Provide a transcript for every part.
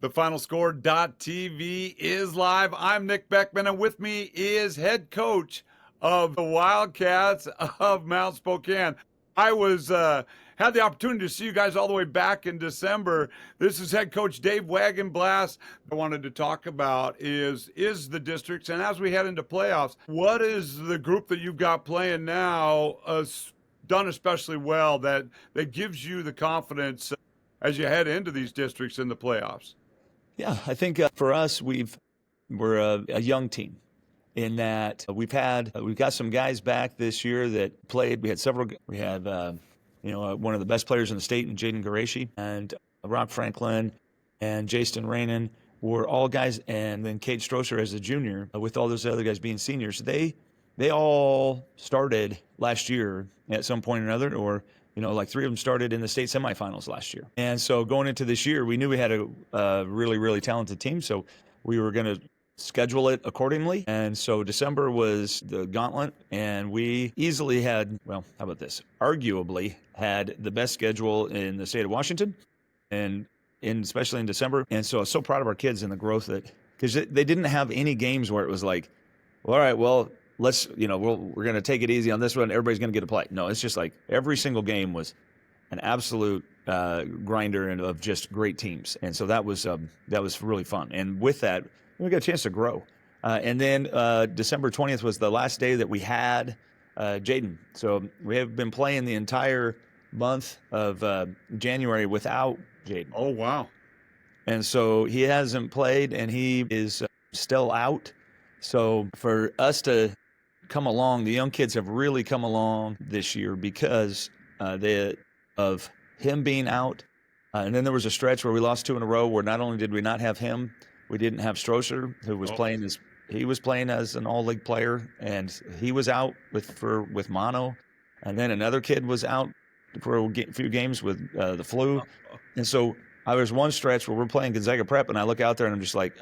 TheFinalScore.tv is live. I'm Nick Beckman, and with me is head coach of the Wildcats of Mount Spokane. I had the opportunity to see you guys all the way back in December. This is head coach Dave Wagenblast. I wanted to talk about is the districts, and as we head into playoffs, what is the group that you've got playing now done especially well that gives you the confidence as you head into these districts in the playoffs? Yeah, I think for us, we're a young team in that we've got some guys back this year that played. We had several. We had one of the best players in the state, in Jaden Garashi, and Rob Franklin, and Jason Rainin were all guys, and then Kate Strosser as a junior, with all those other guys being seniors. They all started last year at some point or another, or like three of them started in the state semifinals last year. And so going into this year, we knew we had a really, really talented team. So we were going to schedule it accordingly. And so December was the gauntlet, and we easily had, well, how about this? Arguably had the best schedule in the state of Washington, and especially in December. And so I was so proud of our kids and the growth because they didn't have any games where it was like, all right, well, we're going to take it easy on this one. Everybody's going to get a play. No, it's just like every single game was an absolute grinder and of just great teams. And so that was really fun. And with that, we got a chance to grow. And then December 20th was the last day that we had Jaden. So we have been playing the entire month of January without Jaden. Oh, wow. And so he hasn't played, and he is still out. So for us to come along, the young kids have really come along this year because of him being out. And then there was a stretch where we lost two in a row where not only did we not have him, we didn't have Strosser, who was playing as an all-league player, and he was out with mono. And then another kid was out for a few games with the flu. And so there's one stretch where we're playing Gonzaga Prep, and I look out there and I'm just like,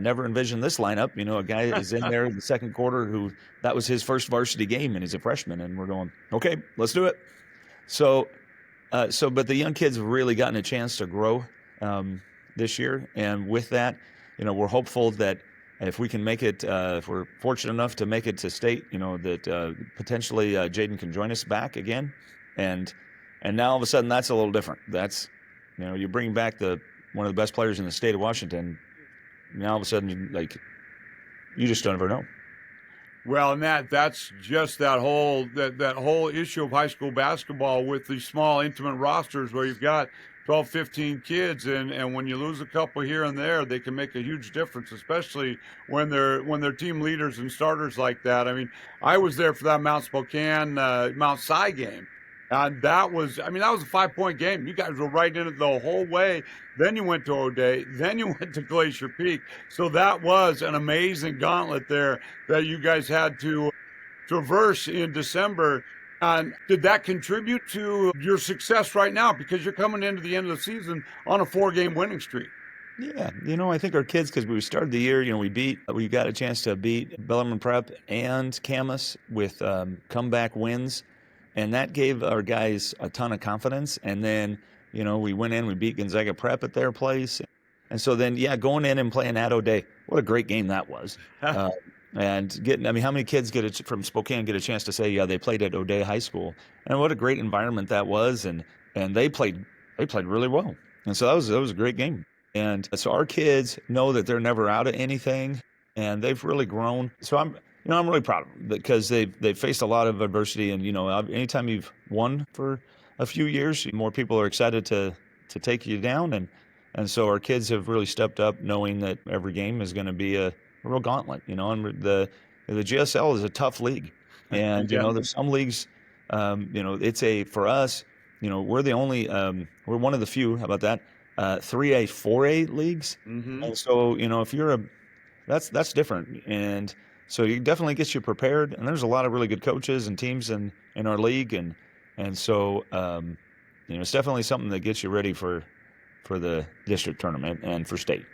never envisioned this lineup. A guy is in there in the second quarter that was his first varsity game, and he's a freshman, and we're going, okay, let's do it. But the young kids have really gotten a chance to grow this year, and with that, we're hopeful that if we can make it, if we're fortunate enough to make it to state, that potentially Jaden can join us back again, and now all of a sudden that's a little different. That's you bring back one of the best players in the state of Washington. Now all of a sudden, you just don't ever know. Well, and that's just that whole issue of high school basketball with these small, intimate rosters where you've got 12, 15 kids, and when you lose a couple here and there, they can make a huge difference, especially when they're team leaders and starters like that. I mean, I was there for that Mount Spokane, Mount Si game. And that was a 5-point game. You guys were right in it the whole way. Then you went to O'Day. Then you went to Glacier Peak. So that was an amazing gauntlet there that you guys had to traverse in December. And did that contribute to your success right now? Because you're coming into the end of the season on a 4-game winning streak. Yeah, I think our kids, because we started the year, we got a chance to beat Bellarmine Prep and Camas with comeback wins. And that gave our guys a ton of confidence. And then, we went in, we beat Gonzaga Prep at their place. And so then, going in and playing at O'Day, what a great game that was. And how many kids from Spokane get a chance to say, they played at O'Day High School? And what a great environment that was. And they played really well. And so that was a great game. And so our kids know that they're never out of anything, and they've really grown. So I'm really proud of them because they've faced a lot of adversity, and anytime you've won for a few years, more people are excited to take you down, and so our kids have really stepped up, knowing that every game is going to be a real gauntlet. And the GSL is a tough league, and there's some leagues, for us, we're the only we're one of the few. How about that? 3A, 4A leagues, and so if you're that's different, and so it definitely gets you prepared, and there's a lot of really good coaches and teams in our league, and so it's definitely something that gets you ready for the district tournament and for state.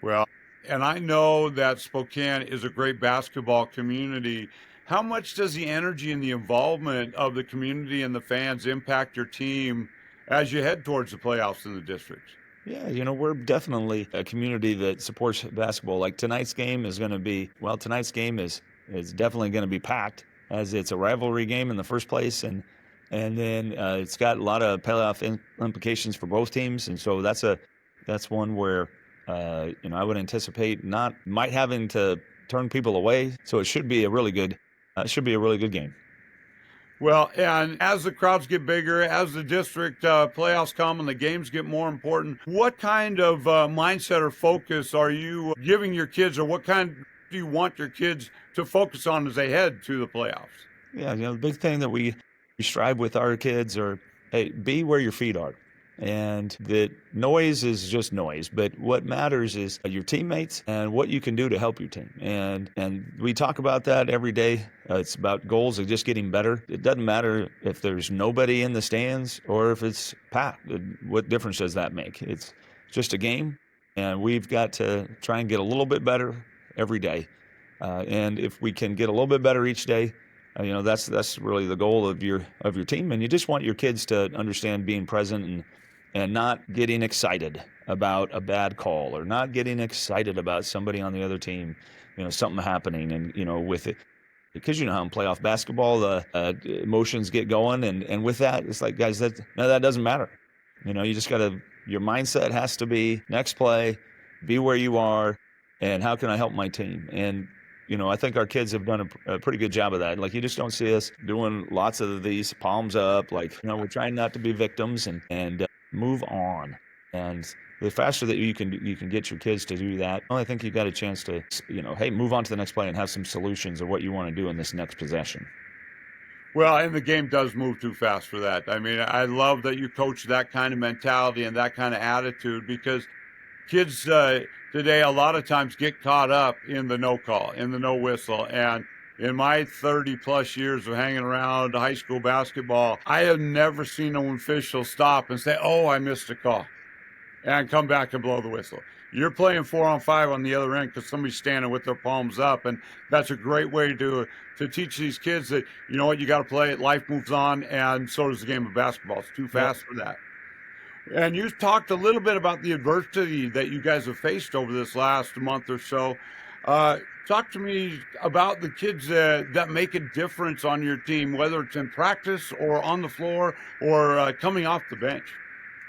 Well, and I know that Spokane is a great basketball community. How much does the energy and the involvement of the community and the fans impact your team as you head towards the playoffs in the district? Yeah, we're definitely a community that supports basketball. Like tonight's game is definitely going to be packed, as it's a rivalry game in the first place, and then it's got a lot of playoff implications for both teams, and so that's one where I would anticipate not might having to turn people away. So it should be a really good game. Well, and as the crowds get bigger, as the district playoffs come and the games get more important, what kind of mindset or focus are you giving your kids, or what kind do you want your kids to focus on as they head to the playoffs? Yeah, the big thing that we strive with our kids are, hey, be where your feet are. And that noise is just noise, but what matters is your teammates and what you can do to help your team. And we talk about that every day. It's about goals of just getting better. It doesn't matter if there's nobody in the stands or if it's packed. What difference does that make? It's just a game, and we've got to try and get a little bit better every day. And if we can get a little bit better each day, that's really the goal of your team. And you just want your kids to understand being present and not getting excited about a bad call, or not getting excited about somebody on the other team, something happening, and with it. Because how in playoff basketball, the emotions get going, and with that, it's like, guys, that doesn't matter. You just your mindset has to be next play, be where you are, and how can I help my team? And I think our kids have done a pretty good job of that. Like, you just don't see us doing lots of these palms up. Like, we're trying not to be victims and move on. And the faster that you can get your kids to do that, I think you've got a chance to, hey, move on to the next play and have some solutions of what you want to do in this next possession. Well, and the game does move too fast for that. I mean, I love that you coach that kind of mentality and that kind of attitude, because kids today a lot of times get caught up in the no call, in the no whistle. And in my 30 plus years of hanging around high school basketball, I have never seen an official stop and say, "Oh, I missed a call," and come back and blow the whistle. You're playing 4-on-5 on the other end because somebody's standing with their palms up, and that's a great way to teach these kids that, you know what, you got to play it. Life moves on, and so does the game of basketball. It's too fast for that. And you talked a little bit about the adversity that you guys have faced over this last month or so. Talk to me about the kids that make a difference on your team, whether it's in practice or on the floor or coming off the bench.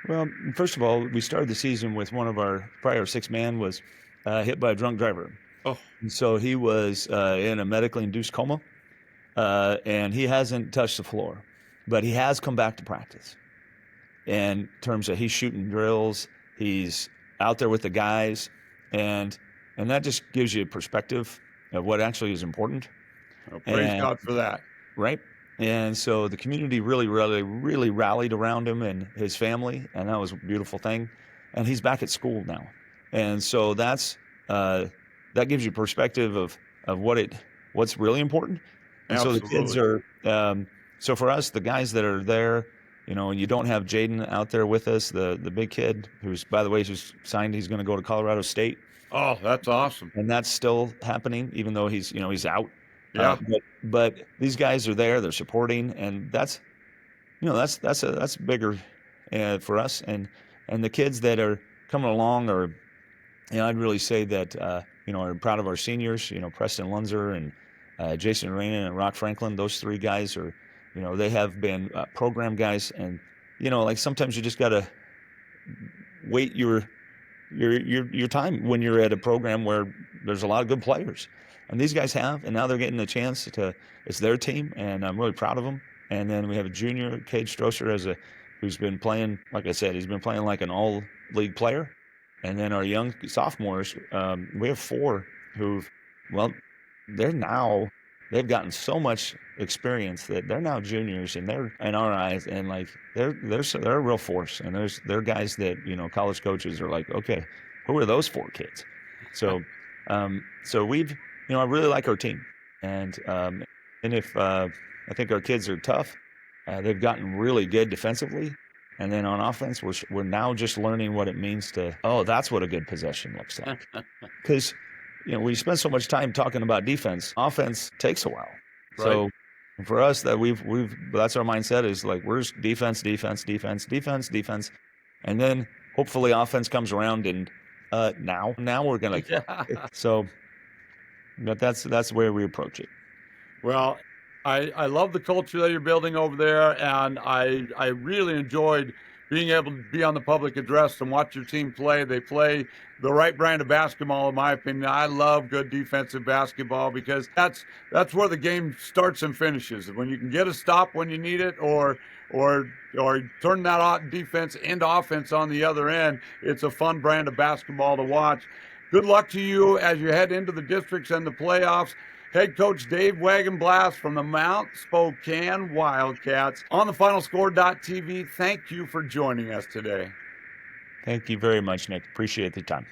Well, first of all, we started the season with one of our prior six-man was hit by a drunk driver. Oh. And so he was in a medically induced coma, and he hasn't touched the floor, but he has come back to practice. In terms of, he's shooting drills, he's out there with the guys, and that just gives you a perspective of what actually is important. Well, praise God for that. Right? And so the community really, really, really rallied around him and his family, and that was a beautiful thing. And he's back at school now, and so that gives you perspective of what's really important. And Absolutely. So the kids are. So for us, the guys that are there, you don't have Jaden out there with us, the big kid who's, by the way, just signed. He's going to go to Colorado State. Oh, that's awesome. And that's still happening, even though he's out. Yeah. But these guys are there. They're supporting, and that's bigger for us. And the kids that are coming along are, I'd really say that are proud of our seniors. Preston Lunzer and Jason Arena and Rock Franklin. Those three guys are, they have been program guys, and like sometimes you just gotta wait your time when you're at a program where there's a lot of good players. And these guys have, and now they're getting a chance it's their team, and I'm really proud of them. And then we have a junior, Cade Strosser, who's been playing, like I said, he's been playing like an all-league player. And then our young sophomores, we have four they've gotten so much experience that they're now juniors, and they're, in our eyes, and like they're a real force. And they're guys that, college coaches are like, okay, who are those four kids? So, we've, I really like our team, and if I think our kids are tough, they've gotten really good defensively, and then on offense, we're now just learning what it means to, that's what a good possession looks like, because we spend so much time talking about defense. Offense takes a while, right. So for us, that that's our mindset, is like, we're just defense, and then hopefully offense comes around, and now we're gonna. Yeah. So, but that's the way we approach it. Well, I love the culture that you're building over there, and I really enjoyed being able to be on the public address and watch your team play. They play the right brand of basketball, in my opinion. I love good defensive basketball because that's where the game starts and finishes. When you can get a stop when you need it, or turn that defense into offense on the other end, it's a fun brand of basketball to watch. Good luck to you as you head into the districts and the playoffs. Head coach Dave Wagenblast from the Mount Spokane Wildcats on the FinalScore.tv. Thank you for joining us today. Thank you very much, Nick. Appreciate the time.